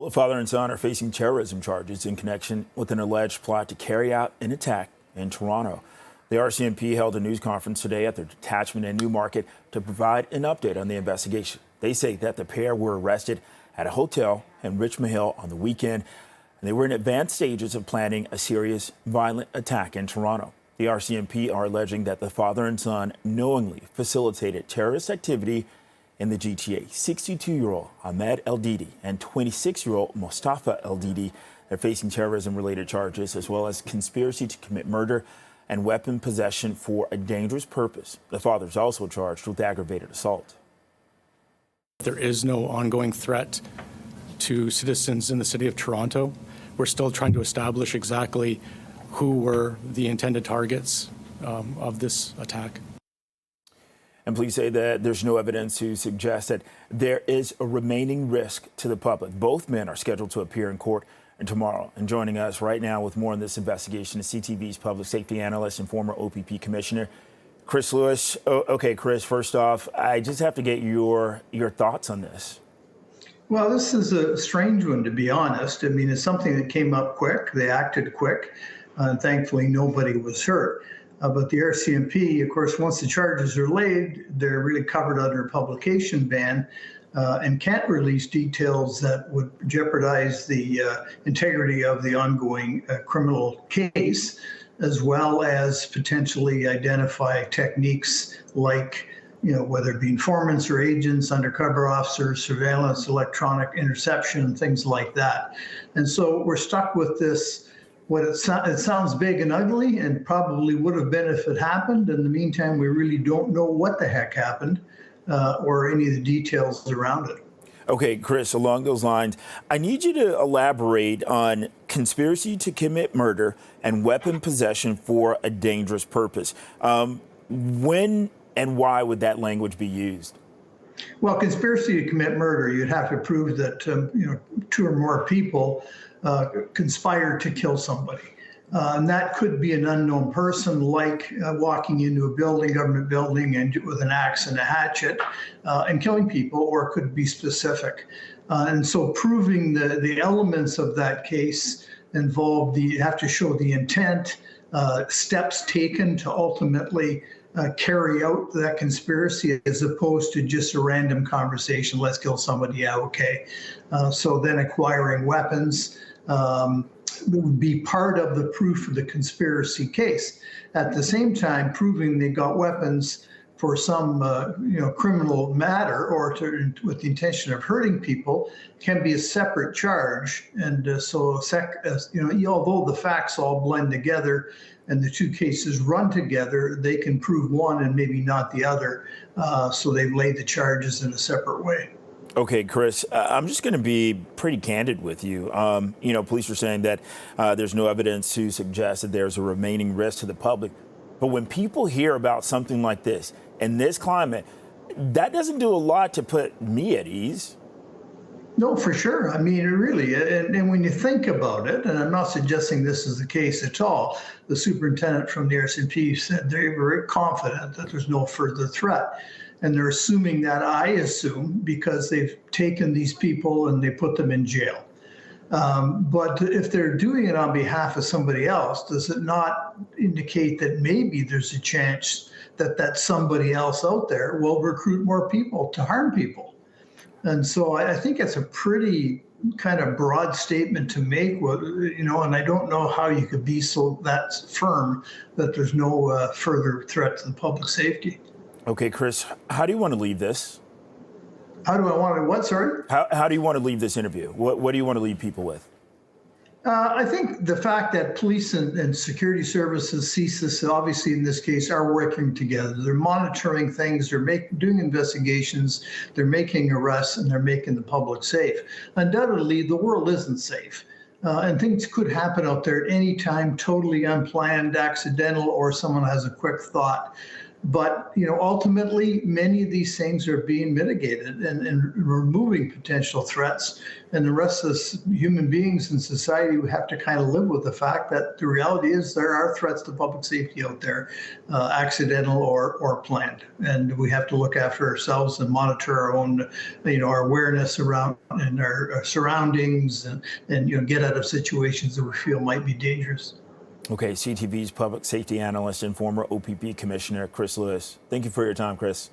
The father and son are facing terrorism charges in connection with an alleged plot to carry out an attack in Toronto. The RCMP held a news conference today at their detachment in Newmarket to provide an update on the investigation. They say that the pair were arrested at a hotel in Richmond Hill on the weekend, and they were in advanced stages of planning a serious violent attack in Toronto. The RCMP are alleging that the father and son knowingly facilitated terrorist activity in the GTA. 62-year-old Ahmed El-Didi and 26-year-old Mustafa El-Didi are facing terrorism-related charges, as well as conspiracy to commit murder and weapon possession for a dangerous purpose. The father is also charged with aggravated assault. There is no ongoing threat to citizens in the city of Toronto. We're still trying to establish exactly who were the intended targets of this attack. And police say that there's no evidence to suggest that there is a remaining risk to the public. Both men are scheduled to appear in court tomorrow. And joining us right now with more on this investigation is CTV's Public Safety Analyst and former OPP Commissioner Chris Lewis. Okay, Chris, first off, I just have to get your thoughts on this. Well, this is a strange one, to be honest. I mean, it's something that came up quick. They acted quick, and thankfully nobody was hurt. But the RCMP, of course, once the charges are laid, they're really covered under a publication ban and can't release details that would jeopardize the integrity of the ongoing criminal case, as well as potentially identify techniques like, whether it be informants or agents, undercover officers, surveillance, electronic interception, things like that. And so we're stuck with this. It sounds big and ugly, and probably would have been if it happened. In the meantime, we really don't know what the heck happened or any of the details around it. Okay, Chris, along those lines, I need you to elaborate on conspiracy to commit murder and weapon possession for a dangerous purpose. When and why would that language be used? Well, conspiracy to commit murder, you'd have to prove that two or more people conspired to kill somebody. And that could be an unknown person, like walking into a building, government building, and with an axe and a hatchet and killing people, or it could be specific. And so proving the elements of that case involved you have to show the intent, steps taken to ultimately carry out that conspiracy, as opposed to just a random conversation, let's kill somebody, yeah, okay. So then acquiring weapons would be part of the proof of the conspiracy case. At the same time, proving they got weapons for some criminal matter or with the intention of hurting people can be a separate charge. And although the facts all blend together and the two cases run together, they can prove one and maybe not the other. So they've laid the charges in a separate way. Okay, Chris, I'm just going to be pretty candid with you. Police are saying that there's no evidence to suggest that there's a remaining risk to the public. But when people hear about something like this in this climate, that doesn't do a lot to put me at ease. No, for sure. I mean, really, and when you think about it, and I'm not suggesting this is the case at all, the superintendent from the RCMP said they're very confident that there's no further threat. And they're assuming that, I assume, because they've taken these people and they put them in jail. But if they're doing it on behalf of somebody else, does it not indicate that maybe there's a chance that that somebody else out there will recruit more people to harm people? And so I think it's a pretty kind of broad statement to make, and I don't know how you could be that firm that there's no further threat to the public safety. Okay, Chris, how do you want to leave this? How do I want to what, sorry? How do you want to leave this interview? What do you want to leave people with? I think the fact that police and security services, CSIS, obviously in this case, are working together. They're monitoring things, they're doing investigations, they're making arrests, and they're making the public safe. Undoubtedly, the world isn't safe. And things could happen out there at any time, totally unplanned, accidental, or someone has a quick thought. But, ultimately, many of these things are being mitigated and removing potential threats. And the rest of us human beings in society, we have to kind of live with the fact that the reality is there are threats to public safety out there, accidental or planned. And we have to look after ourselves and monitor our own, our awareness around and our surroundings and get out of situations that we feel might be dangerous. Okay, CTV's Public Safety Analyst and former OPP Commissioner Chris Lewis. Thank you for your time, Chris.